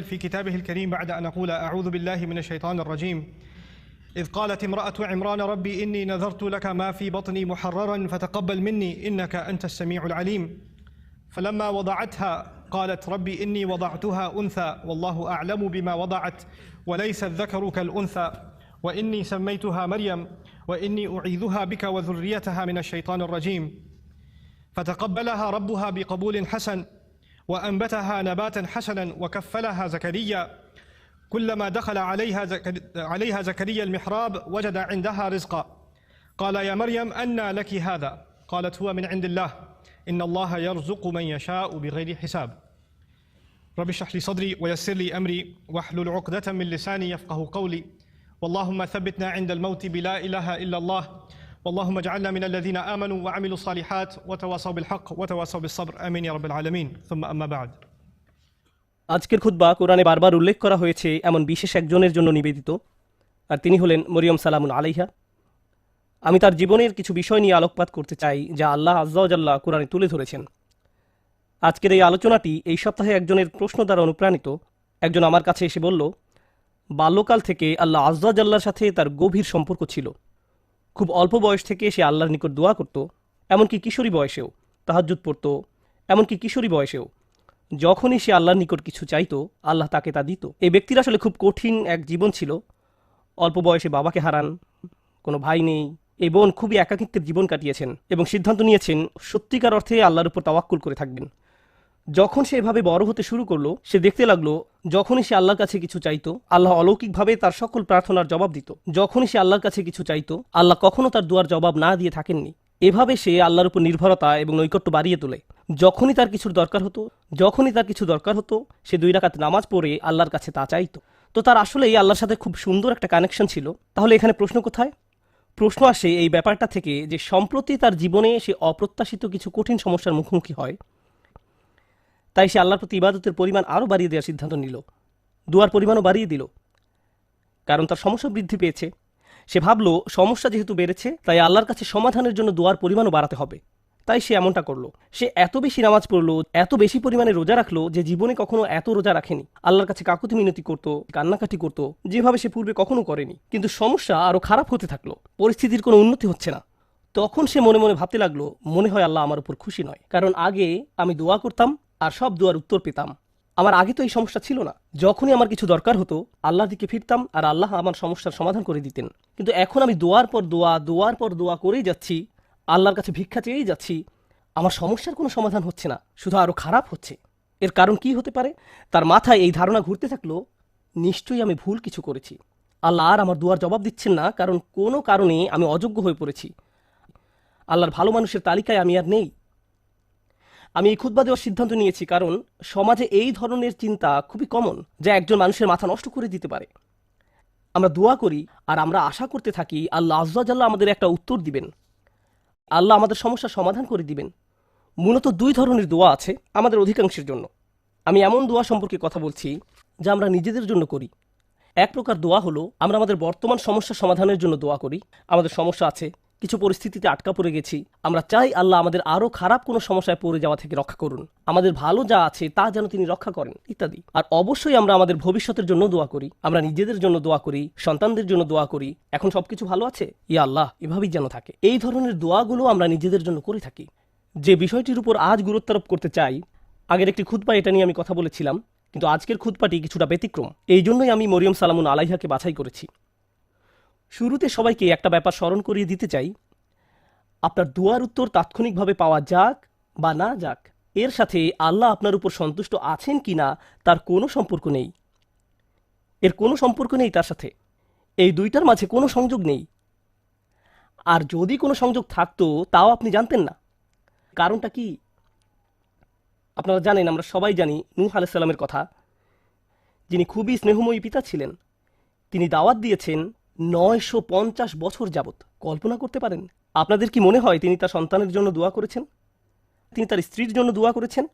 في كتابه الكريم بعد أن أقول أعوذ بالله من الشيطان الرجيم إذ قالت امرأة عمران ربي إني نذرت لك ما في بطني محررا فتقبل مني إنك أنت السميع العليم فلما وضعتها قالت ربي إني وضعتها أنثى والله أعلم بما وضعت وليس الذكر كالأنثى وإني سميتها مريم وإني أعيذها بك وذريتها من الشيطان الرجيم فتقبلها ربها بقبول حسن وأنبتها نباتا حسنا وكفلها زكريا كلما دخل عليها زكريا المحراب وجد عندها رزقا قال يا مريم أنى لك هذا قالت هو من عند الله إن الله يرزق من يشاء بغير حساب رب اشرح لي صدري ويسر لي أمري واحلل عقدة من لساني يفقه قولي واللهم ثبتنا عند الموت بلا إله إلا الله واللهم اجعلنا من الذين آمنوا وعملوا الصالحات وتواصوا بالحق وتواصوا بالصبر آمين يا رب العالمين ثم أما بعد আজকের খুতবা কোরআনে বারবার উল্লেখ করা হয়েছে এমন বিশেষ একজনের জন্য নিবেদিত, আর তিনি হলেন মরিয়ম সালামুন আলাইহা। আমি তার জীবনের কিছু বিষয় নিয়ে আলোকপাত করতে চাই যা আল্লাহ আজ্জা ওয়া জাল্লা কোরআনে তুলে ধরেছেন। আজকের এই আলোচনাটি এই সপ্তাহে একজনের প্রশ্ন দ্বারা অনুপ্রাণিত। একজন আমার কাছে এসে বলল, বাল্যকাল থেকে আল্লাহ আজ্জা ওয়া জাল্লার সাথে তার গভীর সম্পর্ক ছিল। খুব অল্প বয়স থেকে সে আল্লাহর নিকট দোয়া করত, এমনকি কিশোরী বয়সেও তাহাজ্জুদ পড়ত, এমনকি কিশোরী বয়সেও যখনই সে আল্লাহর নিকট কিছু চাইতো আল্লাহ তাকে তা দিত। এই ব্যক্তির আসলে খুব কঠিন এক জীবন ছিল। অল্প বয়সে বাবাকে হারান, কোনো ভাই নেই, এই বোন খুবই একাকিত্বের জীবন কাটিয়েছেন এবং সিদ্ধান্ত নিয়েছেন সত্যিকার অর্থে আল্লাহর উপর তাওয়াক্কুল করে থাকবেন। যখন সে এভাবে বড় হতে শুরু করলো, সে দেখতে লাগলো যখনই সে আল্লাহর কাছে কিছু চাইতো আল্লাহ অলৌকিকভাবে তার সকল প্রার্থনার জবাব দিত। যখনই সে আল্লাহর কাছে কিছু চাইতো আল্লাহ কখনো তার দুয়ার জবাব না দিয়ে থাকেননি। এভাবে সে আল্লাহর উপর নির্ভরতা এবং নৈকট্য বাড়িয়ে তোলে। যখনই তার কিছু দরকার হতো সে 2 রাকাত নামাজ পড়ে আল্লাহর কাছে তা চাইতো। তো তার আসলেই আল্লাহর সাথে খুব সুন্দর একটা কানেকশন ছিল। তাহলে এখানে প্রশ্ন কোথায়? প্রশ্ন আসে এই ব্যাপারটা থেকে যে সম্প্রতি তার জীবনে সে অপ্রত্যাশিত কিছু কঠিন সমস্যার মুখোমুখি হয়। তাই সে আল্লাহর প্রতি ইবাদতের পরিমাণ আরও বাড়িয়ে দেওয়ার সিদ্ধান্ত নিল, দুয়ার পরিমাণও বাড়িয়ে দিল, কারণ তার সমস্যা বৃদ্ধি পেয়েছে। সে ভাবলো সমস্যা যেহেতু বেড়েছে তাই আল্লাহর কাছে সমাধানের জন্য দুয়ার পরিমাণও বাড়াতে হবে। তাই সে এমনটা করলো। সে এত বেশি নামাজ পড়লো, এত বেশি পরিমাণে রোজা রাখলো যে জীবনে কখনো এত রোজা রাখেনি। আল্লাহর কাছে কাকুতি মিনতি করতো, কান্নাকাটি করতো, যেভাবে সে পূর্বে কখনো করেনি। কিন্তু সমস্যা আরও খারাপ হতে থাকলো, পরিস্থিতির কোনো উন্নতি হচ্ছে না। তখন সে মনে মনে ভাবতে লাগলো, মনে হয় আল্লাহ আমার উপর খুশি নয়, কারণ আগে আমি দোয়া করতাম আর সব দোয়ার উত্তর পেতাম। আমার আগে তো এই সমস্যা ছিল না। যখনই আমার কিছু দরকার হতো আল্লাহর দিকে ফিরতাম আর আল্লাহ আমার সমস্যার সমাধান করে দিতেন। কিন্তু এখন আমি দোয়ার পর দোয়া করেই যাচ্ছি, আল্লাহর কাছে ভিক্ষা চেয়েই যাচ্ছি, আমার সমস্যার কোনো সমাধান হচ্ছে না, শুধু আরও খারাপ হচ্ছে। এর কারণ কি হতে পারে? তার মাথায় এই ধারণা ঘুরতে থাকলো, নিশ্চয়ই আমি ভুল কিছু করেছি। আল্লাহ আর আমার দোয়ার জবাব দিচ্ছেন না, কারণ কোনো কারণে আমি অযোগ্য হয়ে পড়েছি। আল্লাহর ভালো মানুষের তালিকায় আমি আর নেই। আমি এই খুতবা দেওয়ার সিদ্ধান্ত নিয়েছি কারণ সমাজে এই ধরনের চিন্তা খুবই কমন, যা একজন মানুষের মাথা নষ্ট করে দিতে পারে। আমরা দোয়া করি আর আমরা আশা করতে থাকি আল্লাহ আজ্জা ওয়া জাল্লা আমাদের একটা উত্তর দিবেন, আল্লাহ আমাদের সমস্যার সমাধান করে দিবেন। মূলত 2 ধরনের দোয়া আছে আমাদের অধিকাংশের জন্য। আমি এমন দোয়া সম্পর্কে কথা বলছি যা আমরা নিজেদের জন্য করি। এক প্রকার দোয়া হলো আমরা আমাদের বর্তমান সমস্যা সমাধানের জন্য দোয়া করি। আমাদের সমস্যা আছে, কিছু পরিস্থিতিতে আটকা পড়ে গেছি, আমরা চাই আল্লাহ আমাদের আরও খারাপ কোনো সমস্যায় পড়ে যাওয়া থেকে রক্ষা করুন, আমাদের ভালো যা আছে তা যেন তিনি রক্ষা করেন ইত্যাদি। আর অবশ্যই আমরা আমাদের ভবিষ্যতের জন্য দোয়া করি, আমরা নিজেদের জন্য দোয়া করি, সন্তানদের জন্য দোয়া করি, এখন সবকিছু ভালো আছে, ইয়া আল্লাহ এভাবেই যেন থাকে। এই ধরনের দোয়াগুলো আমরা নিজেদের জন্য করে থাকি। যে বিষয়টির উপর আজ গুরুত্বারোপ করতে চাই, আগের একটি খুতবা এটা নিয়ে আমি কথা বলেছিলাম, কিন্তু আজকের খুতবাটি কিছুটা ব্যতিক্রম। এই জন্যই আমি মরিয়ম সালামুন আলাইহাকে বাছাই করেছি। শুরুতে সবাইকে একটা ব্যাপার স্মরণ করিয়ে দিতে চাই, আপনার দোয়ার উত্তর তাৎক্ষণিকভাবে পাওয়া যাক বা না যাক, এর সাথে আল্লাহ আপনার উপর সন্তুষ্ট আছেন কি না তার কোনো সম্পর্ক নেই। এর কোনো সম্পর্ক নেই তার সাথে। এই 2টার মাঝে কোনো সংযোগ নেই। আর যদি কোনো সংযোগ থাকতো তাও আপনি জানতেন না। কারণটা কি? আপনারা জানেন, আমরা সবাই জানি নূহ আলাইহিস সালামের কথা, যিনি খুবই স্নেহময়ী পিতা ছিলেন। তিনি দাওয়াত দিয়েছেন 950 বছর যাবত। কল্পনা করতে পারেন? আপনাদের কি মনে হয় তিনি তার সন্তানের জন্য দোয়া করেছেন? তিনি তার স্ত্রীর জন্য দোয়া করেছেন?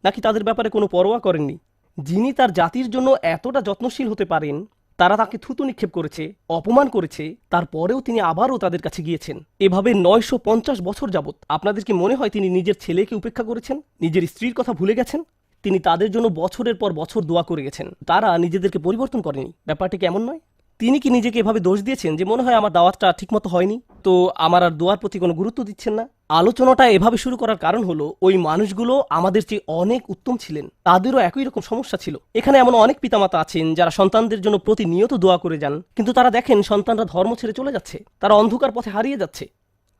নাকি তাদের ব্যাপারে কোনো পরোয়া করেননি? যিনি তার জাতির জন্য এতটা যত্নশীল হতে পারেন, তারা তাকে থুতু নিক্ষেপ করেছে, অপমান করেছে, তারপরেও তিনি আবারও তাদের কাছে গিয়েছেন। এভাবে 950 বছর যাবত। আপনাদের কি মনে হয় তিনি নিজের ছেলেকে উপেক্ষা করেছেন? নিজের স্ত্রীর কথা ভুলে গেছেন? তিনি তাদের জন্য বছরের পর বছর দোয়া করে গেছেন, তারা নিজেদেরকে পরিবর্তন করেনি। ব্যাপারটি কেমন নয়? তিনি কি নিজেকে এভাবে দোষ দিয়েছেন যে মনে হয় আমার দাওয়াতটা ঠিকমতো হয়নি, তো আমার আর দোয়ার প্রতি কোনো গুরুত্ব দিচ্ছেন না? আলোচনাটা এভাবে শুরু করার কারণ হলো ওই মানুষগুলো আমাদের চেয়ে অনেক উত্তম ছিলেন, তাদেরও একই রকম সমস্যা ছিল। এখানে এমন অনেক পিতামাতা আছেন যারা সন্তানদের জন্য প্রতিনিয়ত দোয়া করে যান, কিন্তু তারা দেখেন সন্তানরা ধর্ম ছেড়ে চলে যাচ্ছে, তারা অন্ধকার পথে হারিয়ে যাচ্ছে,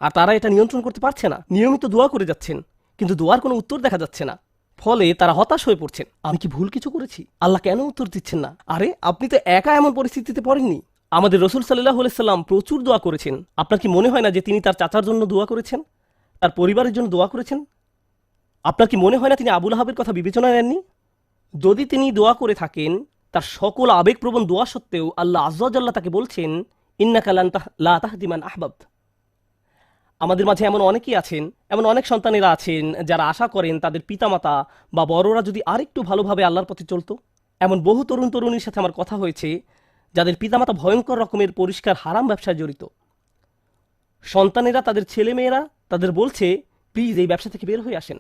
আর তারা এটা নিয়ন্ত্রণ করতে পারছে না। নিয়মিত দোয়া করে যাচ্ছেন, কিন্তু দোয়ার কোনো উত্তর দেখা যাচ্ছে না, ফলে তারা হতাশ হয়ে পড়ছেন। আমি কি ভুল কিছু করেছি? আল্লাহ কেন উত্তর দিচ্ছেন না? আরে আপনি তো একা এমন পরিস্থিতিতে পড়েননি। আমাদের রসুল সাল্লাল্লাহু আলাইহি সাল্লাম প্রচুর দোয়া করেছেন। আপনার কি মনে হয় না যে তিনি তার চাচার জন্য দোয়া করেছেন, তার পরিবারের জন্য দোয়া করেছেন? আপনার কি মনে হয় না তিনি আবুল আহাবের কথা বিবেচনায় নেননি? যদি তিনি দোয়া করে থাকেন, তার সকল আবেগপ্রবণ দোয়া সত্ত্বেও আল্লাহ আয্যা ওয়া জাল্লা তাকে বলছেন, ইন্নাকা লা তাহদি মান আহবাবত। আমাদের মাঝে এমন অনেকেই আছেন, এমন অনেক সন্তানেরা আছেন যারা আশা করেন তাদের পিতামাতা বা বড়রা যদি আরেকটু ভালোভাবে আল্লাহর পথে চলতো। এমন বহু তরুণ তরুণীর সাথে আমার কথা হয়েছে যাদের পিতামাতা ভয়ঙ্কর রকমের পরিষ্কার হারাম ব্যবসায় জড়িত। সন্তানেরা, তাদের ছেলেমেয়েরা তাদের বলছে, প্লিজ এই ব্যবসা থেকে বের হয়ে আসেন,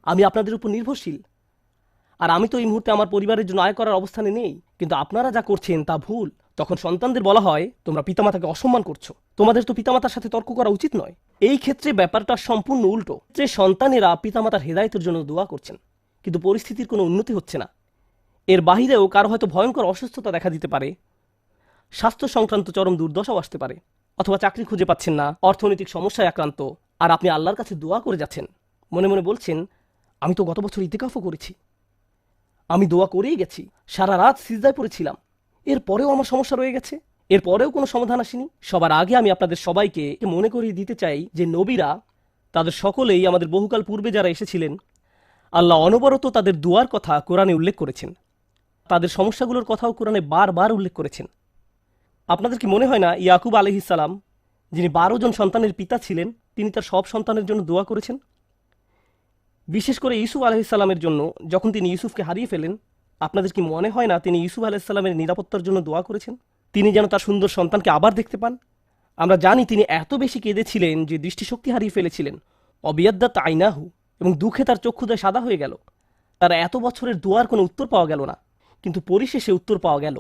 আমি আপনাদের উপর নির্ভরশীল, আর আমি তো এই মুহূর্তে আমার পরিবারের জন্য আয় করার অবস্থানে নেই, কিন্তু আপনারা যা করছেন তা ভুল। তখন সন্তানদের বলা হয়, তোমরা পিতামাতাকে অসম্মান করছো, তোমাদের তো পিতামাতার সাথে তর্ক করা উচিত নয়। এই ক্ষেত্রে ব্যাপারটা সম্পূর্ণ উল্টো, যে সন্তানেরা পিতামাতার হেদায়েতের জন্য দোয়া করছেন, কিন্তু পরিস্থিতির কোনো উন্নতি হচ্ছে না। এর বাহিরেও কারো হয়তো ভয়ঙ্কর অসুস্থতা দেখা দিতে পারে, স্বাস্থ্য সংক্রান্ত চরম দুর্দশাও আসতে পারে, অথবা চাকরি খুঁজে পাচ্ছেন না, অর্থনৈতিক সমস্যায় আক্রান্ত, আর আপনি আল্লাহর কাছে দোয়া করে যাচ্ছেন, মনে মনে বলছেন, আমি তো গত বছর ইতিকাফও করেছি, আমি দোয়া করেই গেছি, সারা রাত সিজদায় পড়েছিলাম, এরপরেও আমার সমস্যা রয়ে গেছে, এরপরেও কোনো সমাধান আসেনি। সবার আগে আমি আপনাদের সবাইকে মনে করিয়ে দিতে চাই যে নবীরা, তাদের সকলেই, আমাদের বহুকাল পূর্বে যারা এসেছিলেন, আল্লাহ অনবরত তাদের দোয়ার কথা কোরআনে উল্লেখ করেছেন, তাদের সমস্যাগুলোর কথাও কোরআনে বারবার উল্লেখ করেছেন। আপনাদের কি মনে হয় না ইয়াকুব আলাইহিস সালাম, যিনি 12 জন সন্তানের পিতা ছিলেন, তিনি তার সব সন্তানের জন্য দোয়া করেছেন? বিশেষ করে ইউসুফ আলাইহিস সালামের জন্য, যখন তিনি ইউসুফকে হারিয়ে ফেলেন, আপনাদের কি মনে হয় না তিনি ইউসুফ আলাইহিস সালামের নিরাপত্তার জন্য দোয়া করেছেন, তিনি যেন তার সুন্দর সন্তানকে আবার দেখতে পান? আমরা জানি তিনি এত বেশি কেঁদেছিলেন যে দৃষ্টিশক্তি হারিয়ে ফেলেছিলেন, অবিয়াদ্দাত আইনাহু, এবং দুঃখে তার চক্ষুদয় সাদা হয়ে গেল। তার এত বছরের দোয়ার কোনো উত্তর পাওয়া গেল না, কিন্তু পরিশেষে উত্তর পাওয়া গেল।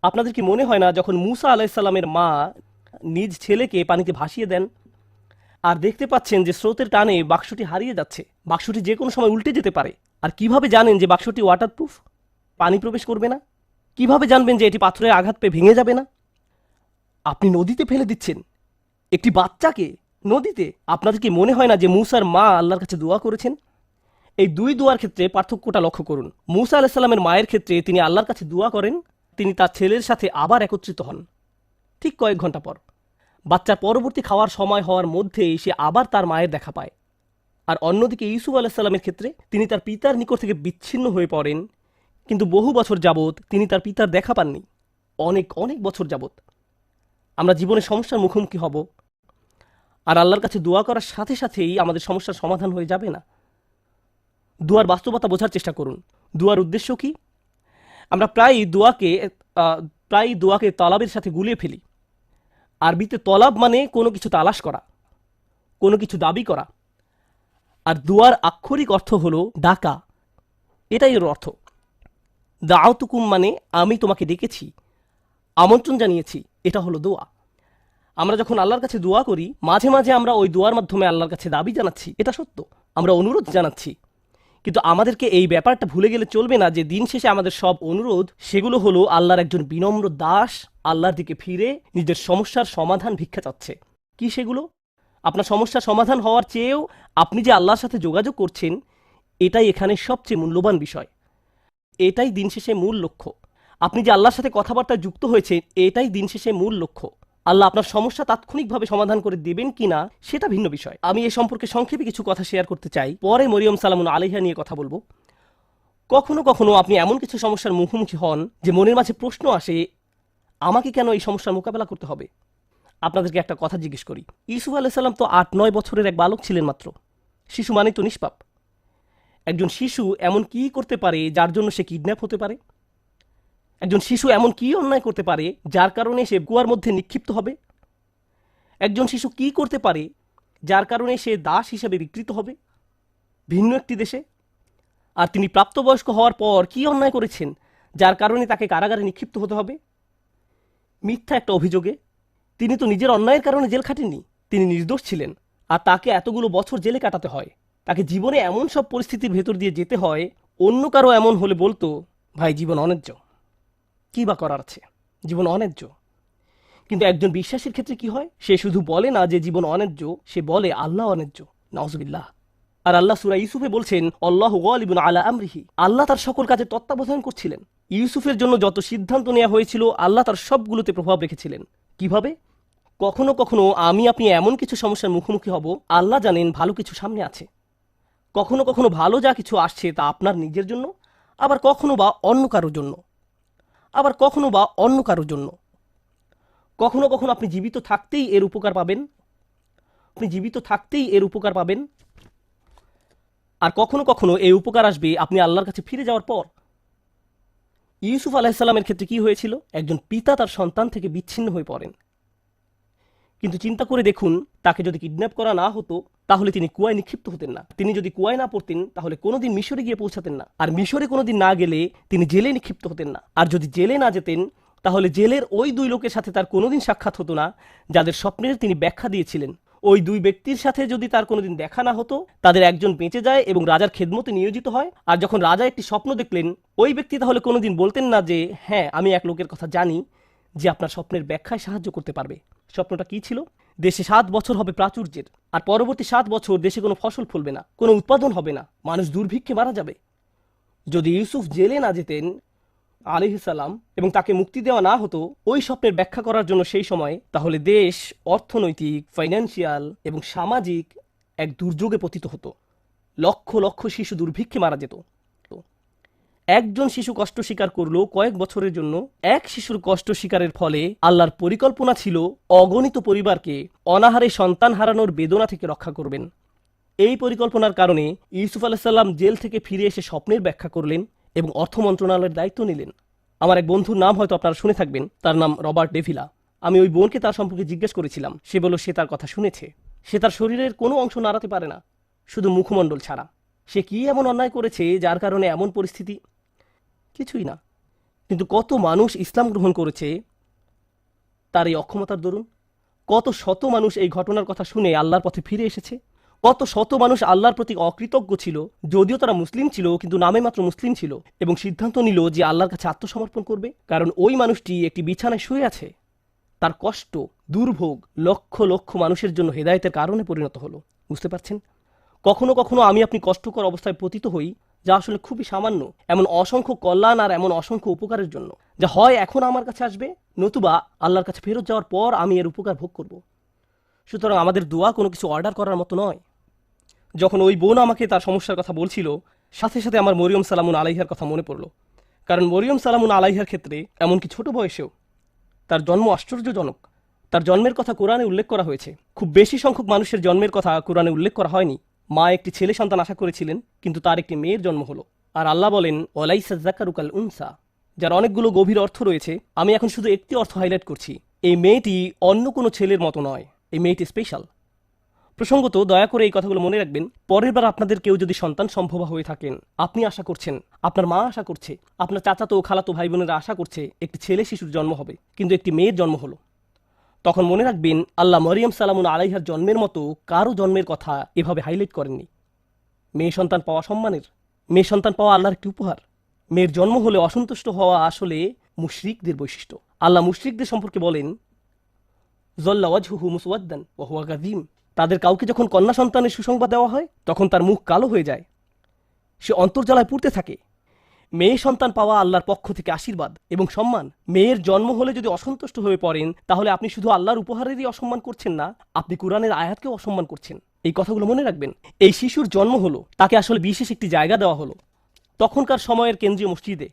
আপনাদের কি মনে হয় না যখন মূসা আলাইহিস সালামের মা নিজ ছেলেকে পানিতে ভাসিয়ে দেন, আর দেখতে পাচ্ছেন যে স্রোতের টানে বাক্সটি হারিয়ে যাচ্ছে, বাক্সটি যে কোনো সময় উল্টে যেতে পারে, আর কিভাবে জানেন যে বাক্সটি ওয়াটারপ্রুফ, পানি প্রবেশ করবে না? কিভাবে জানবেন যে এটি পাথরে আঘাত পেয়ে ভেঙে যাবে না? আপনি নদীতে ফেলে দিচ্ছেন একটি বাচ্চাকে, নদীতে। আপনাদের কি মনে হয় না যে মূসার মা আল্লাহর কাছে দোয়া করেছেন? এই দুই দোয়ার ক্ষেত্রে পার্থক্যটা লক্ষ্য করুন। মূসা আলাইহিস সালামের মায়ের ক্ষেত্রে তিনি আল্লাহর কাছে দোয়া করেন, তিনি তার ছেলের সাথে আবার একত্রিত হন ঠিক কয়েক ঘন্টা পর। বাচ্চার পরবর্তী খাওয়ার সময় হওয়ার মধ্যেই সে আবার তার মায়ের দেখা পায়। আর অন্যদিকে ইউসুফ আলাইহিস সালামের ক্ষেত্রে তিনি তার পিতার নিকট থেকে বিচ্ছিন্ন হয়ে পড়েন, কিন্তু বহু বছর যাবৎ তিনি তার পিতার দেখা পাননি, অনেক অনেক বছর যাবৎ। আমরা জীবনে সমস্যার মুখোমুখি হব, আর আল্লাহর কাছে দোয়া করার সাথে সাথেই আমাদের সমস্যার সমাধান হয়ে যাবে না। দোয়ার বাস্তবতা বোঝার চেষ্টা করুন। দোয়ার উদ্দেশ্য কি? আমরা প্রায় দোয়াকে তলাবের সাথে গুলিয়ে ফেলি। আরবিতে তলাব মানে কোনো কিছু তালাশ করা, কোনো কিছু দাবি করা, আর দোয়ার আক্ষরিক অর্থ হলো ডাকা, এটাই এর অর্থ। দাআতুকুম মানে আমি তোমাকে ডেকেছি, আমন্ত্রণ জানিয়েছি, এটা হলো দোয়া। আমরা যখন আল্লাহর কাছে দোয়া করি, মাঝে মাঝে আমরা ওই দোয়ার মাধ্যমে আল্লাহর কাছে দাবি জানাচ্ছি, এটা সত্য, আমরা অনুরোধ জানাচ্ছি, কিন্তু আমাদেরকে এই ব্যাপারটা ভুলে গেলে চলবে না যে দিন শেষে আমাদের সব অনুরোধ, সেগুলো হলো আল্লাহর একজন বিনম্র দাস আল্লাহর দিকে ফিরে নিজের সমস্যার সমাধান ভিক্ষা চাচ্ছে। কি সেগুলো? আপনার সমস্যার সমাধান হওয়ার চেয়েও আপনি যে আল্লাহর সাথে যোগাযোগ করছেন, এটাই এখানে সবচেয়ে মূল্যবান বিষয়, এটাই দিন শেষে মূল লক্ষ্য। আপনি যে আল্লাহর সাথে কথাবার্তায় যুক্ত হয়েছে, এটাই দিন শেষে মূল লক্ষ্য। আল্লাহ আপনার সমস্যা তাৎক্ষণিকভাবে সমাধান করে দেবেন কিনা সেটা ভিন্ন বিষয়। আমি এ সম্পর্কে সংক্ষেপে কিছু কথা শেয়ার করতে চাই, পরে মরিয়ম সালামুন আলাইহা নিয়ে কথা বলবো। কখনো কখনো আপনি এমন কিছু সমস্যার মুখোমুখি হন যে মনের মাঝে প্রশ্ন আসে, আমাকে কেন এই সমস্যার মোকাবেলা করতে হবে? আপনাদেরকে একটা কথা জিজ্ঞেস করি, ইউসুফ আলাইহিস সালাম তো 8-9 বছরের এক বালক ছিলেন মাত্র। শিশু মানে তো নিষ্পাপ। একজন শিশু এমন কি করতে পারে যার জন্য সে কিডন্যাপ হতে পারে? একজন শিশু এমন কি অন্যায় করতে পারে যার কারণে সে কুয়ার মধ্যে নিক্ষিপ্ত হবে? একজন শিশু কি করতে পারে যার কারণে সে দাস হিসেবে বিকৃত হবে ভিন্ন একটি দেশে? আর তিনি প্রাপ্তবয়স্ক হওয়ার পর কি অন্যায় করেছেন যার কারণে তাকে কারাগারে নিক্ষিপ্ত হতে হবে? মিথ্যা একটা অভিযোগে। তিনি তো নিজের অন্যায়ের কারণে জেল খাটেননি, তিনি নির্দোষ ছিলেন, আর তাকে এতগুলো বছর জেলে কাটাতে হয়। তাকে জীবনে এমন সব পরিস্থিতির ভেতর দিয়ে যেতে হয়, অন্য কারো এমন হলে বলতো, ভাই জীবন অন্যায্য, কী বা করার আছে, জীবন অন্যায্য। কিন্তু একজন বিশ্বাসীর ক্ষেত্রে কি হয়? সে শুধু বলে না যে জীবন অন্যায্য, সে বলে আল্লাহ অন্যায্য। নাউজুবিল্লাহ। আর আল্লাহ সূরা ইউসুফে বলছেন, আল্লাহু গালিবুন আলা আমরিহি, আল্লাহ তার সকল কাজে তত্ত্বাবধান করছিলেন। ইউসুফের জন্য যত সিদ্ধান্ত নেওয়া হয়েছিল আল্লাহ তার সবগুলোতে প্রভাব রেখেছিলেন। কিভাবে? কখনো কখনো আমি আপনি এমন কিছু সমস্যার মুখোমুখি হব, আল্লাহ জানেন ভালো কিছু সামনে আছে। কখনো কখনো ভালো যা কিছু আসছে তা আপনার নিজের জন্য, আবার কখনো বা অন্য কারোর জন্য, আবার কখনো বা অন্য কারোর জন্য। কখনো কখনো আপনি জীবিত থাকতেই এর উপকার পাবেন, আপনি জীবিত থাকতেই এর উপকার পাবেন। আর কখনো কখনো এই উপকার আসবে আপনি আল্লাহর কাছে ফিরে যাওয়ার পর। ইউসুফ আলাইহিসসালামের ক্ষেত্রে কি হয়েছিল? একজন পিতা তার সন্তান থেকে বিচ্ছিন্ন হয়ে পড়েন। কিন্তু চিন্তা করে দেখুন, তাকে যদি কিডন্যাপ করা না হতো তাহলে তিনি কুয়ায় নিক্ষিপ্ত হতেন না। তিনি যদি কুয়ায় না পড়তেন তাহলে কোনোদিন মিশরে গিয়ে পৌঁছাতেন না। আর মিশরে কোনোদিন না গেলে তিনি জেলে নিক্ষিপ্ত হতেন না। আর যদি জেলে না যেতেন তাহলে জেলের ওই দুই লোকের সাথে তার কোনোদিন সাক্ষাৎ হতো না যাদের স্বপ্নের তিনি ব্যাখ্যা দিয়েছিলেন। ওই দুই ব্যক্তির সাথে যদি তার কোনোদিন দেখা না হতো, তাদের একজন বেঁচে যায় এবং রাজার খেদমতে নিয়োজিত হয়। আর যখন রাজা একটি স্বপ্ন দেখলেন, ওই ব্যক্তি তাহলে কোনোদিন বলতেন না যে হ্যাঁ, আমি এক লোকের কথা জানি যে আপনার স্বপ্নের ব্যাখ্যায় সাহায্য করতে পারবে। স্বপ্নটা কি ছিল? দেশে 7 বছর হবে প্রাচুর্যের, আর পরবর্তী 7 বছর দেশে কোনো ফসল ফলবে না, কোনো উৎপাদন হবে না, মানুষ দুর্ভিক্ষে মারা যাবে। যদি ইউসুফ জেলে না যেতেন আলাইহিস সালাম এবং তাকে মুক্তি দেওয়া না হতো ওই স্বপ্নের ব্যাখ্যা করার জন্য সেই সময়, তাহলে দেশ অর্থনৈতিক, ফাইন্যান্সিয়াল এবং সামাজিক এক দুর্যোগে পতিত হতো। লক্ষ লক্ষ শিশু দুর্ভিক্ষে মারা যেত। একজন শিশু কষ্ট স্বীকার করলো কয়েক বছরের জন্য। এক শিশুর কষ্ট স্বীকারের ফলে আল্লাহর পরিকল্পনা ছিল অগণিত পরিবারকে অনাহারে সন্তান হারানোর বেদনা থেকে রক্ষা করবেন। এই পরিকল্পনার কারণে ইউসুফ আলাইহিস সালাম জেল থেকে ফিরে এসে স্বপ্নের ব্যাখ্যা করলেন এবং অর্থ মন্ত্রণালয়ের দায়িত্ব নিলেন। আমার এক বন্ধুর নাম হয়তো আপনারা শুনে থাকবেন, তার নাম রবার্ট ডেভিলা। আমি ওই বোনকে তার সম্পর্কে জিজ্ঞেস করেছিলাম। সে বলল সে তার কথা শুনেছে। সে তার শরীরের কোনো অংশ নাড়াতে পারে না, শুধু মুখমণ্ডল ছাড়া। সে কি এমন অন্যায় করেছে যার কারণে এমন পরিস্থিতি? কিছুই না। কিন্তু কত মানুষ ইসলাম গ্রহণ করেছে তার এই অক্ষমতার দরুন। কত শত মানুষ এই ঘটনার কথা শুনে আল্লাহর পথে ফিরে এসেছে। কত শত মানুষ আল্লাহর প্রতি অকৃতজ্ঞ ছিল, যদিও তারা মুসলিম ছিল কিন্তু নামে মাত্র মুসলিম ছিল, এবং সিদ্ধান্ত নিল যে আল্লাহর কাছে আত্মসমর্পণ করবে। কারণ ওই মানুষটি একটি বিছানায় শুয়ে আছে, তার কষ্ট, দুর্ভোগ লক্ষ লক্ষ মানুষের জন্য হেদায়েতের কারণে পরিণত হলো। বুঝতে পারছেন? কখনো কখনো আমি আপনি কষ্টকর অবস্থায় পতিত হই, যা আসলে খুবই সামান্য, এমন অসংখ্য কল্যাণ আর এমন অসংখ্য উপকারের জন্য, যা হয় এখন আমার কাছে আসবে, নতুবা আল্লাহর কাছে ফেরত যাওয়ার পর আমি এর উপকার ভোগ করব। সুতরাং আমাদের দোয়া কোনো কিছু অর্ডার করার মতো নয়। যখন ওই বোন আমাকে তার সমস্যার কথা বলছিল, সাথে সাথে আমার মরিয়ম সালামুন আলাইহার কথা মনে পড়ল। কারণ মরিয়ম সালামুন আলাইহার ক্ষেত্রে এমনকি ছোট বয়সেও তার জন্ম আশ্চর্যজনক। তার জন্মের কথা কোরআনে উল্লেখ করা হয়েছে। খুব বেশি সংখ্যক মানুষের জন্মের কথা কোরআনে উল্লেখ করা হয়নি। মা একটি ছেলে সন্তান আশা করেছিলেন, কিন্তু তার একটি মেয়ের জন্ম হলো। আর আল্লাহ বলেন, ওয়ালাইসা যাকারু কাল উনসা, যার অনেকগুলো গভীর অর্থ রয়েছে। আমি এখন শুধু একটি অর্থ হাইলাইট করছি। এই মেয়েটি অন্য কোনো ছেলের মতো নয়, এই মেয়েটি স্পেশাল। প্রসঙ্গত, দয়া করে এই কথাগুলো মনে রাখবেন। পরের বার আপনাদের কেউ যদি সন্তান সম্ভব হয়ে থাকেন, আপনি আশা করছেন, আপনার মা আশা করছে, আপনার চাচাতো ও খালাতো ভাই বোনেরা আশা করছে একটি ছেলে শিশুর জন্ম হবে, কিন্তু একটি মেয়ের জন্ম হলো, তখন মনে রাখবেন আল্লাহ মরিয়ম সালামুন আলাইহার জন্মের মতো কারো জন্মের কথা এভাবে হাইলাইট করেননি। মেয়ে সন্তান পাওয়া সম্মানের, মেয়ে সন্তান পাওয়া আল্লাহর একটি উপহার। মেয়ের জন্ম হলে অসন্তুষ্ট হওয়া আসলে মুশরিকদের বৈশিষ্ট্য। আল্লাহ মুশরিকদের সম্পর্কে বলেন, যল্লা ওয়াজহুহু মুসওয়াদ্দান ওয়া হুয়া কাযীম, তাদের কাউকে যখন কন্যা সন্তানের সুসংবাদ দেওয়া হয় তখন তার মুখ কালো হয়ে যায়, সে অন্তর্জ্বালায় পুড়তে থাকে। মেয়ে সন্তান পাওয়া আল্লাহর পক্ষ থেকে আশীর্বাদ এবং সম্মান। মেয়ের জন্ম হলে যদি অসন্তুষ্ট হয়ে পড়েন, তাহলে আপনি শুধু আল্লাহর উপহারেরই অসম্মান করছেন না, আপনি কুরআনের আয়াতকেও অসম্মান করছেন। এই কথাগুলো মনে রাখবেন। এই শিশুর জন্ম হলো, তাকে আসলে বিশেষ একটি জায়গা দেওয়া হলো। তখনকার সময়ের কেন্দ্রীয় মসজিদে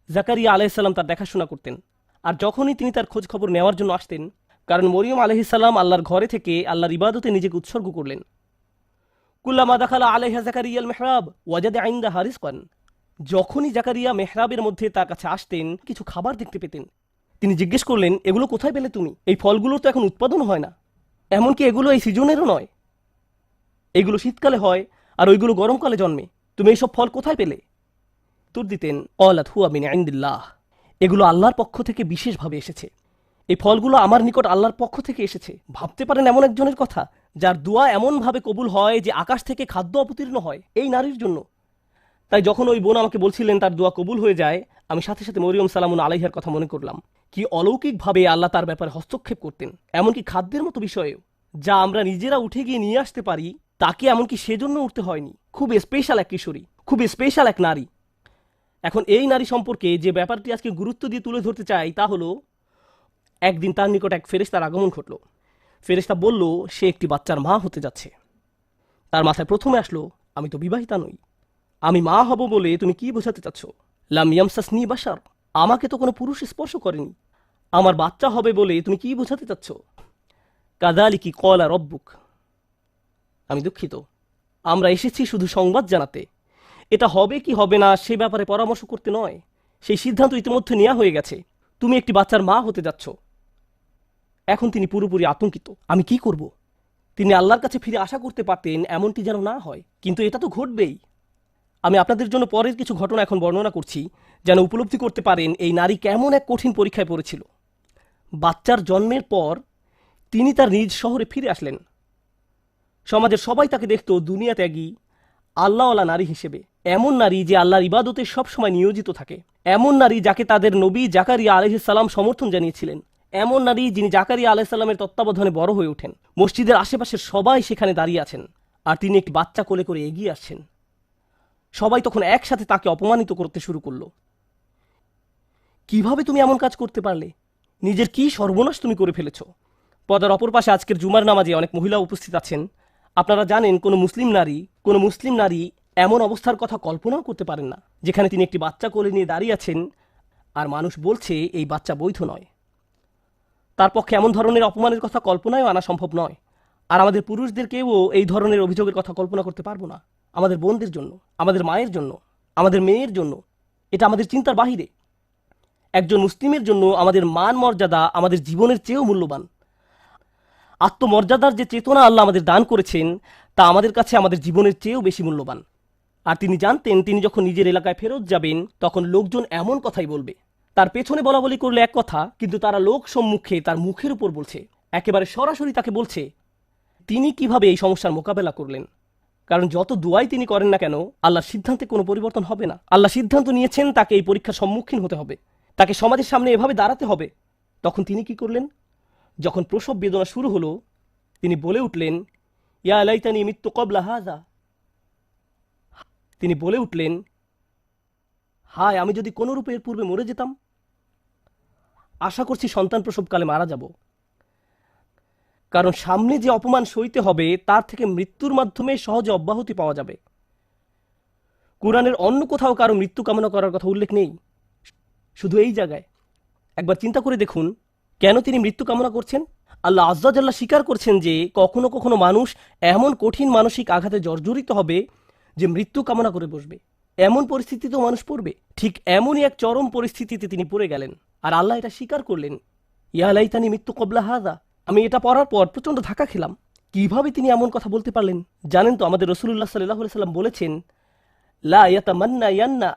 জাকারিয়া আলাইহিস সালাম তার দেখাশোনা করতেন। আর যখনই তিনি তার খোঁজ খবর নেওয়ার জন্য আসতেন, কারণ মরিয়ম আলাইহিস সালাম আল্লাহর ঘরে থেকে আল্লাহর ইবাদতে নিজেকে উৎসর্গ করলেন। কুল্লামা দাখালা আলাইহা জাকারিয়াল মিহরাব ওয়াজাদা ইনদাহা রিজকান, যখনই জাকারিয়া মেহরাবের মধ্যে তার কাছে আসতেন, কিছু খাবার দেখতে পেতেন। তিনি জিজ্ঞেস করলেন, এগুলো কোথায় পেলে তুমি? এই ফলগুলো তো এখন উৎপাদন হয় না, এমনকি এগুলো এই সিজনেরও নয়। এগুলো শীতকালে হয় আর ওইগুলো গরমকালে জন্মে। তুমি এইসব ফল কোথায় পেলে? উত্তর দিতেন, ক্বালাত হুয়া মিন ইনদিল্লাহ, এগুলো আল্লাহর পক্ষ থেকে বিশেষভাবে এসেছে। এই ফলগুলো আমার নিকট আল্লাহর পক্ষ থেকে এসেছে। ভাবতে পারেন এমন একজনের কথা যার দোয়া এমনভাবে কবুল হয় যে আকাশ থেকে খাদ্য অবতীর্ণ হয় এই নারীর জন্য। তাই যখন ওই বোন আমাকে বলছিলেন তার দোয়া কবুল হয়ে যায়, আমি সাথে সাথে মরিয়ম সালামুন আলাইহার কথা মনে করলাম। কি অলৌকিকভাবে আল্লাহ তার ব্যাপারে হস্তক্ষেপ করতেন, এমনকি খাদ্যের মতো বিষয়েও, যা আমরা নিজেরা উঠে গিয়ে নিয়ে আসতে পারি তাকে এমনকি সেজন্য উঠতে হয়নি। খুব স্পেশাল এক কিশোরী, খুব স্পেশাল এক নারী। এখন এই নারী সম্পর্কে যে ব্যাপারটি আজকে গুরুত্ব দিয়ে তুলে ধরতে চাই তা হলো, একদিন তার নিকট এক ফেরেশতার আগমন ঘটল। ফেরেশতা বলল সে একটি বাচ্চার মা হতে যাচ্ছে। তার মাথায় প্রথমে আসলো, আমি তো বিবাহিতা নই, আমি মা হব বলে তুমি কি বোঝাতে চাচ্ছ? লাম ইয়ামসাসনি বাশার, আমাকে তো কোনো পুরুষ স্পর্শ করেনি, আমার বাচ্চা হবে বলে তুমি কি বোঝাতে চাচ্ছ? কাযালিকি ক্বালা রব্বুক, আমি দুঃখিত, আমরা এসেছি শুধু সংবাদ জানাতে, এটা হবে কি হবে না সে ব্যাপারে পরামর্শ করতে নয়। সেই সিদ্ধান্ত ইতিমধ্যে নেওয়া হয়ে গেছে, তুমি একটি বাচ্চার মা হতে যাচ্ছ। এখন তিনি পুরোপুরি আতঙ্কিত, আমি কি করব? তিনি আল্লাহর কাছে ফিরে আশা করতে পারতেন এমনটি যেন না হয়, কিন্তু এটা তো ঘটবেই। আমি আপনাদের জন্য পরের কিছু ঘটনা এখন বর্ণনা করছি যেন উপলব্ধি করতে পারেন এই নারী কেমন এক কঠিন পরীক্ষায় পড়েছিল। বাচ্চার জন্মের পর তিনি তার নিজ শহরে ফিরে আসলেন। সমাজের সবাই তাকে দেখত দুনিয়া ত্যাগী, আল্লাহওয়ালা নারী হিসেবে, এমন নারী যে আল্লাহর ইবাদতে সবসময় নিয়োজিত থাকে, এমন নারী যাকে তাদের নবী জাকারিয়া আলাইহিস সালাম সমর্থন জানিয়েছিলেন, এমন নারী যিনি জাকারিয়া আলাইহিস সালামের তত্ত্বাবধানে বড় হয়ে ওঠেন। মসজিদের আশেপাশের সবাই সেখানে দাঁড়িয়ে আছেন আর তিনি একটি বাচ্চা কোলে করে এগিয়ে আসছেন। সবাই তখন একসাথে তাকে অপমানিত করতে শুরু করল। কিভাবে তুমি এমন কাজ করতে পারলে? নিজের কি সর্বনাশ তুমি করে ফেলেছ? পর্দার অপর পাশে আজকের জুমার নামাজে অনেক মহিলা উপস্থিত আছেন। আপনারা জানেন কোনো মুসলিম নারী এমন অবস্থার কথা কল্পনাও করতে পারেন না যেখানে তিনি একটি বাচ্চা কোলে নিয়ে দাঁড়িয়ে আছেন আর মানুষ বলছে এই বাচ্চা বৈধ নয়। তার পক্ষে এমন ধরনের অপমানের কথা কল্পনায়ও আনা সম্ভব নয়। আর আমাদের পুরুষদেরকেও এই ধরনের অভিযোগের কথা কল্পনা করতে পারবো না। আমাদের বোনদের জন্য, আমাদের মায়ের জন্য, আমাদের মেয়ের জন্য এটা আমাদের চিন্তার বাহিরে। একজন মুসলিমের জন্য আমাদের মান মর্যাদা আমাদের জীবনের চেয়েও মূল্যবান। আত্মমর্যাদার যে চেতনা আল্লাহ আমাদের দান করেছেন তা আমাদের কাছে আমাদের জীবনের চেয়েও বেশি মূল্যবান। আর তিনি জানতেন তিনি যখন নিজের এলাকায় ফেরত যাবেন তখন লোকজন এমন কথাই বলবে। তার পেছনে বলা বলি করলে এক কথা, কিন্তু তারা লোক সম্মুখে তার মুখের উপর বলছে, একেবারে সরাসরি তাকে বলছে তিনি কিভাবে এই সমস্যার মোকাবেলা করলেন। কারণ যত দুয়াই তিনি করেন না কেন আল্লাহর সিদ্ধান্তে কোনো পরিবর্তন হবে না। আল্লাহ সিদ্ধান্ত নিয়েছেন তাকে এই পরীক্ষার সম্মুখীন হতে হবে, তাকে সমাজের সামনে এভাবে দাঁড়াতে হবে। তখন তিনি কি করলেন? যখন প্রসব বেদনা শুরু হলো তিনি বলে উঠলেন, ইয়া লাইতানি মিত্তু ক্বাবলা হাযা, তিনি বলে উঠলেন, হায় আমি যদি কোনো রূপে এর পূর্বে মরে যেতাম। আশা করছি সন্তান প্রসবকালে মারা যাব, কারণ সামনে যে অপমান সইতে হবে তার থেকে মৃত্যুর মাধ্যমে সহজে অব্যাহতি পাওয়া যাবে। কুরআনের অন্য কোথাও কারো মৃত্যু কামনা করার কথা উল্লেখ নেই, শুধু এই জায়গায়। একবার চিন্তা করে দেখুন কেন তিনি মৃত্যু কামনা করছেন। আল্লাহ আজ্জা জাল্লা স্বীকার করছেন যে কখনো কখনো মানুষ এমন কঠিন মানসিক আঘাতে জর্জরিত হবে যে মৃত্যু কামনা করে বসবে। এমন পরিস্থিতিতেও মানুষ পড়বে। ঠিক এমনই এক চরম পরিস্থিতিতে তিনি পড়ে গেলেন আর আল্লাহ এটা স্বীকার করলেন, ইয়া লাইতানি মিত্তু ক্বাবলা হাযা। আমি এটা পড়ার পর প্রচণ্ড ধাক্কা খেলাম। কিভাবে তিনি এমন কথা বলতে পারলেন? জানেন তো আমাদের রাসূলুল্লাহ সাল্লাল্লাহু আলাইহি সাল্লাম বলেছেন, লা ইয়াতামান্না ইয়ান্না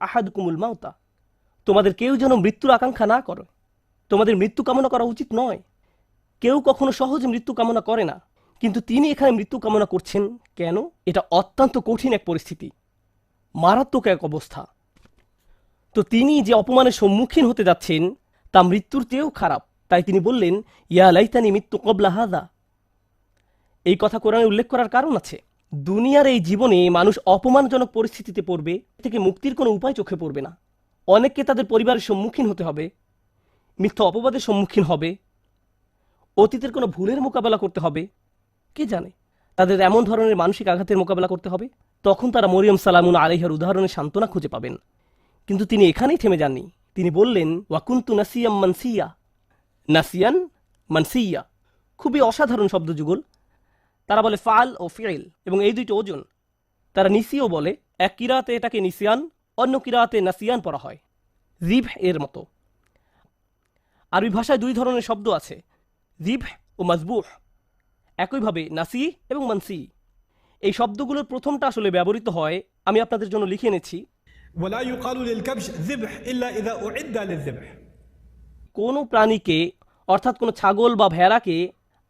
আহাদুকুমুল মাউতা, তোমাদের কেউ যেন মৃত্যুর আকাঙ্ক্ষা না করে, তোমাদের মৃত্যু কামনা করা উচিত নয়। কেউ কখনো সহজে মৃত্যু কামনা করে না, কিন্তু তিনি এখানে মৃত্যু কামনা করছেন কেন? এটা অত্যন্ত কঠিন এক পরিস্থিতি, মারাত্মক এক অবস্থা। তো তিনি যে অপমানের সম্মুখীন হতে যাচ্ছেন তা মৃত্যুর চেয়েও খারাপ। তাই তিনি বললেন, ইয়া লাইতানি মিত্তু ক্বাবলা হাযা। এই কথা কোরআনে উল্লেখ করার কারণ আছে। দুনিয়ার এই জীবনে মানুষ অপমানজনক পরিস্থিতিতে পড়বে, থেকে মুক্তির কোনো উপায় চোখে পড়বে না। অনেককে তাদের পরিবারের সম্মুখীন হতে হবে, মিথ্যা অপবাদের সম্মুখীন হবে, অতীতের কোনো ভুলের মোকাবেলা করতে হবে। কে জানে তাদের এমন ধরনের মানসিক আঘাতের মোকাবেলা করতে হবে। তখন তারা মরিয়ম সালামুন আলাইহার উদাহরণে সান্ত্বনা খুঁজে পাবেন। কিন্তু তিনি এখানেই থেমে যাননি। তিনি বললেন, ওয়াকুন্তু নাসিয়াম মানসিয়া। নাসিয়ান মানসিয়া খুবই অসাধারণ শব্দযুগল। তারা বলে ফাল ও ফিল এবং এই দুইটি ওজন। তারা নিসিও বলে, এক কিরাতে এটাকে নিসিয়ান, অন্য কিরাতে নাসিয়ান পড়া হয়, জিভ এর মতো। আরবি ভাষায় দুই ধরনের শব্দ আছে, জিভ ও মাজবুহ। একইভাবে নাসি এবং মানসি এই শব্দগুলোর প্রথমটা আসলে ব্যবহৃত হয় আমি আপনাদের জন্য লিখে এনেছি। ولا يقال للكبش ذبح إلا إذا أعد للذبح. কোনো প্রাণীকে অর্থাৎ কোনো ছাগল বা ভেড়াকে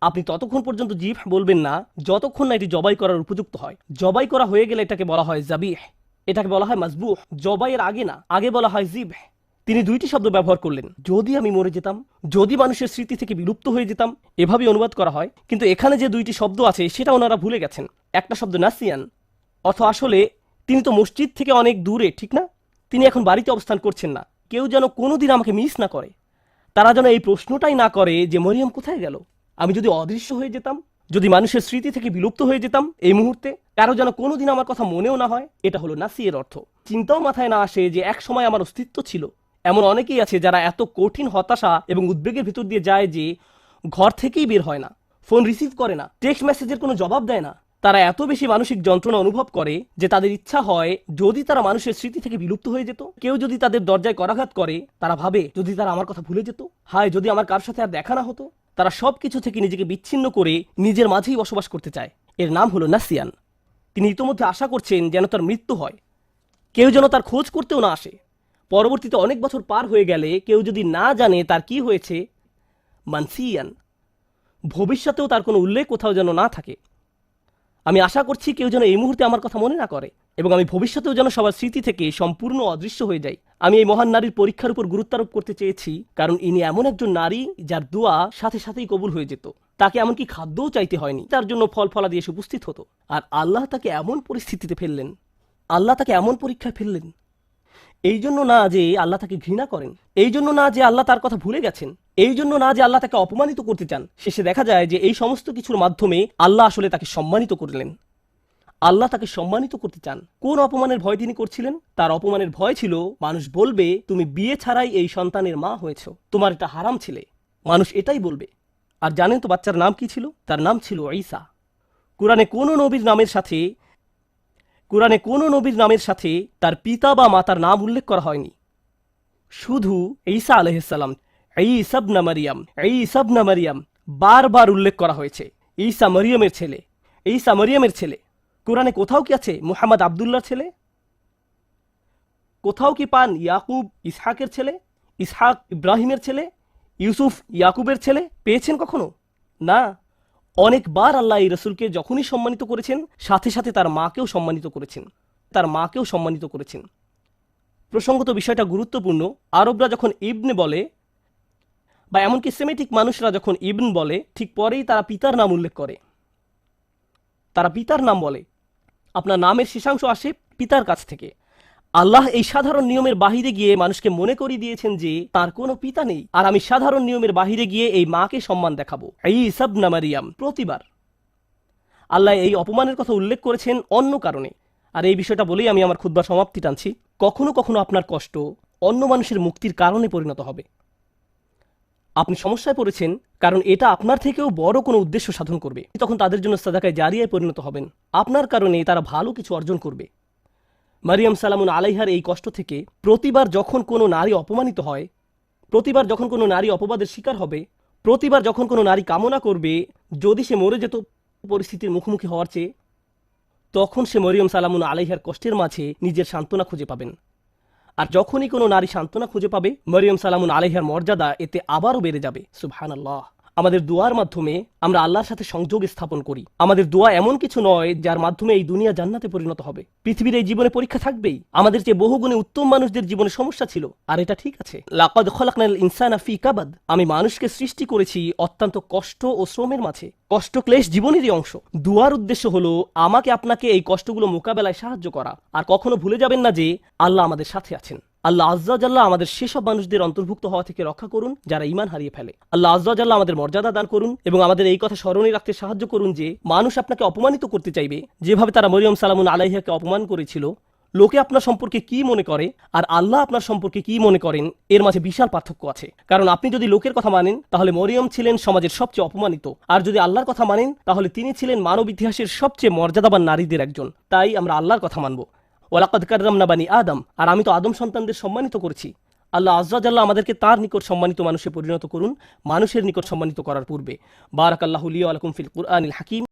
আপনি ততক্ষণ পর্যন্ত জিফ বলবেন না যতক্ষণ না এটি জবাই করার উপযুক্ত হয়। জবাই করা হয়ে গেলে এটাকে বলা হয় জাবিহ, এটাকে বলা হয় মাজবুহ। জবাইয়ের আগে না, আগে বলা হয় জিবহ। তিনি দুইটি শব্দ ব্যবহার করলেন, যদি আমি মরে যেতাম, যদি মানুষের স্মৃতি থেকে বিলুপ্ত হয়ে যেতাম, এভাবেই অনুবাদ করা হয়। কিন্তু এখানে যে দুইটি শব্দ আছে সেটা ওনারা ভুলে গেছেন। একটা শব্দ নাসিয়ান, অর্থ আসলে তিনি তো মসজিদ থেকে অনেক দূরে, ঠিক না? তিনি এখন বাড়িতে অবস্থান করছেন না। কেউ যেন কোনোদিন আমাকে মিস না করে, তারা যেন এই প্রশ্নটাই না করে যে মরিয়ম কোথায় গেল। আমি যদি অদৃশ্য হয়ে যেতাম, যদি মানুষের স্মৃতি থেকে বিলুপ্ত হয়ে যেতাম এই মুহূর্তে, কারো যেন কোনোদিন আমার কথা মনেও না হয়। এটা হলো নাসিয়ের অর্থ। চিন্তাও মাথায় না আসে যে এক সময় আমার অস্তিত্ব ছিল। এমন অনেকেই আছে যারা এত কঠিন হতাশা এবং উদ্বেগের ভিতর দিয়ে যায় যে ঘর থেকেই বের হয় না, ফোন রিসিভ করে না, টেক্সট মেসেজের কোনো জবাব দেয় না। তারা এত বেশি মানসিক যন্ত্রণা অনুভব করে যে তাদের ইচ্ছা হয় যদি তারা মানুষের স্মৃতি থেকে বিলুপ্ত হয়ে যেত। কেউ যদি তাদের দরজায় করাঘাত করে, তারা ভাবে যদি তারা আমার কথা ভুলে যেত, হায় যদি আমার কার সাথে আর দেখা না হতো। তারা সবকিছু থেকে নিজেকে বিচ্ছিন্ন করে নিজের মাঝেই বসবাস করতে চায়। এর নাম হলো নাসিয়ান। তিনি ইতোমধ্যে আশা করছেন যেন তার মৃত্যু হয়, কেউ যেন তার খোঁজ করতেও না আসে। পরবর্তীতে অনেক বছর পার হয়ে গেলে কেউ যদি না জানে তার কি হয়েছে, মানসিয়ান, ভবিষ্যতেও তার কোনো উল্লেখ কোথাও যেন না থাকে। আমি আশা করছি কেউ যেন এই মুহূর্তে আমার কথা মনে না করে, এবং আমি ভবিষ্যতেও যেন সবার স্মৃতি থেকে সম্পূর্ণ অদৃশ্য হয়ে যাই। আমি এই মহান নারীর পরীক্ষার উপর গুরুত্বারোপ করতে চেয়েছি, কারণ ইনি এমন একজন নারী যার দোয়া সাথে সাথেই কবুল হয়ে যেত। তাকে এমনকি খাদ্যও চাইতে হয়নি, তার জন্য ফল ফলাদি এসে উপস্থিত হতো। আর আল্লাহ তাকে এমন পরিস্থিতিতে ফেললেন, আল্লাহ তাকে এমন পরীক্ষায় ফেললেন, এই জন্য না যে আল্লাহ তাকে ঘৃণা করেন, এই জন্য না যে আল্লাহ তার কথা ভুলে গেছেন, এই জন্য না যে আল্লাহ তাকে অপমানিত করতে চান। শেষে দেখা যায় যে এই সমস্ত কিছুর মাধ্যমে আল্লাহ আসলে তাকে সম্মানিত করলেন। আল্লাহ তাকে সম্মানিত করতে চান। কোন অপমানের ভয় তিনি করছিলেন? তার অপমানের ভয় ছিল মানুষ বলবে তুমি বিয়ে ছাড়াই এই সন্তানের মা হয়েছ, তোমার এটা হারাম ছিলে। মানুষ এটাই বলবে। আর জানেন তো বাচ্চার নাম কি ছিল? তার নাম ছিল ঈসা। কোরআনে কোন নবীর নামের সাথে তার পিতা বা মাতার নাম উল্লেখ করা হয়নি। শুধু ঈসা আলাইহিস সালাম, ঈসা ইবনে মারইয়াম বারবার উল্লেখ করা হয়েছে। ঈসা মরিয়মের ছেলে। কোরআনে কোথাও কি আছে মুহাম্মদ আব্দুল্লাহর ছেলে? কোথাও কি পান ইয়াকুব ইসহাকের ছেলে, ইসহাক ইব্রাহিমের ছেলে, ইউসুফ ইয়াকুবের ছেলে? পেয়েছেন কখনো? না। অনেকবার আল্লাহ এই রসুলকে যখনই সম্মানিত করেছেন, সাথে সাথে তার মাকেও সম্মানিত করেছেন। প্রসঙ্গত বিষয়টা গুরুত্বপূর্ণ। আরবরা যখন ইবনে বলে, বা এমনকি সেমেটিক মানুষরা যখন ইবন বলে, ঠিক পরেই তারা পিতার নাম উল্লেখ করে। তারা পিতার নাম বলে। আপনার নামের শেষাংশ আসে পিতার কাছ থেকে। আল্লাহ এই সাধারণ নিয়মের বাহিরে গিয়ে মানুষকে মনে করিয়ে দিয়েছেন যে তার কোনো পিতা নেই, আর আমি সাধারণ নিয়মের বাহিরে গিয়ে এই মাকে সম্মান দেখাবো। ঈসা ইবনে মারইয়াম। প্রতিবার আল্লাহ এই অপমানের কথা উল্লেখ করেছেন অন্য কারণে। আর এই বিষয়টা বলেই আমি আমার খুতবার সমাপ্তি টানছি। কখনো কখনো আপনার কষ্ট অন্য মানুষের মুক্তির কারণে পরিণত হবে। আপনি সমস্যায় পড়েছেন কারণ এটা আপনার থেকেও বড় কোনো উদ্দেশ্য সাধন করবে, তখন তাদের জন্য সাদাকায়ে জারিয়ায় পরিণত হবেন। আপনার কারণে তারা ভালো কিছু অর্জন করবে। মারিয়াম সালামুন আলাইহার এই কষ্ট থেকে প্রতিবার যখন কোনো নারী অপমানিত হয়, প্রতিবার যখন কোনো নারী অপবাদের শিকার হবে, প্রতিবার যখন কোনো নারী কামনা করবে যদি সে মরে যেত পরিস্থিতির মুখোমুখি হওয়ার চেয়ে, তখন সে মরিয়ম সালামুন আলাইহার কষ্টের মাঝে নিজের সান্ত্বনা খুঁজে পাবেন। আর যখনই কোনো নারী সান্ত্বনা খুঁজে পাবে, মরিয়ম সালামুন আলাইহার মর্যাদা এতে আবারও বেড়ে যাবে। সুবহানাল্লাহ। আমাদের দোয়ার মাধ্যমে আমরা আল্লাহর সাথে সংযোগ স্থাপন করি। আমাদের দোয়া এমন কিছু নয় যার মাধ্যমে এই দুনিয়া জান্নাতে পরিণত হবে। পৃথিবীর এই জীবনে পরীক্ষা থাকবেই। আমাদের যে বহুগুণে উত্তম মানুষদের জীবনে সমস্যা ছিল, আর এটা ঠিক আছে। লাকাদ খলাকনাল ইনসানা ফি কাবাদ। আমি মানুষকে সৃষ্টি করেছি অত্যন্ত কষ্ট ও শ্রমের মাঝে। কষ্ট ক্লেশ জীবনেরই অংশ। দুয়ার উদ্দেশ্য হলো আমাকে আপনাকে এই কষ্টগুলো মোকাবেলায় সাহায্য করা। আর কখনো ভুলে যাবেন না যে আল্লাহ আমাদের সাথে আছেন। আল্লাহ আজ্জা ওয়া জাল্লা আমাদের সেসব মানুষদের অন্তর্ভুক্ত হওয়া থেকে রক্ষা করুন যারা ঈমান হারিয়ে ফেলে। আল্লাহ আজ্জা ওয়া জাল্লা আমাদের মর্যাদা দান করুন এবং আমাদের এই কথা স্মরণে রাখতে সাহায্য করুন যে মানুষ আপনাকে অপমানিত করতে চাইবে যেভাবে তারা মরিয়ম সালামুন আলাইহাকে অপমান করেছিল। লোকে আপনার সম্পর্কে কি মনে করে আর আল্লাহ আপনার সম্পর্কে কি মনে করেন, এর মাঝে বিশাল পার্থক্য আছে। কারণ আপনি যদি লোকের কথা মানেন তাহলে মরিয়ম ছিলেন সমাজের সবচেয়ে অপমানিত, আর যদি আল্লাহর কথা মানেন তাহলে তিনি ছিলেন মানব ইতিহাসের সবচেয়ে মর্যাদাবান নারীদের একজন। তাই আমরা আল্লাহর কথা মানব। ওয়ালাকাদ কাররামনা বানি আদম। আর আমি তো আদম সন্তানদের সম্মানিত করেছি। আল্লাহ আজ্জা ওয়া জাল্লা আমাদেরকে তার নিকট সম্মানিত মানুষে পরিণত করুন, মানুষের নিকট সম্মানিত করার পূর্বে। বারাকাল্লাহু লি ওয়া লাকুম ফিল কুরআনিল হাকিম।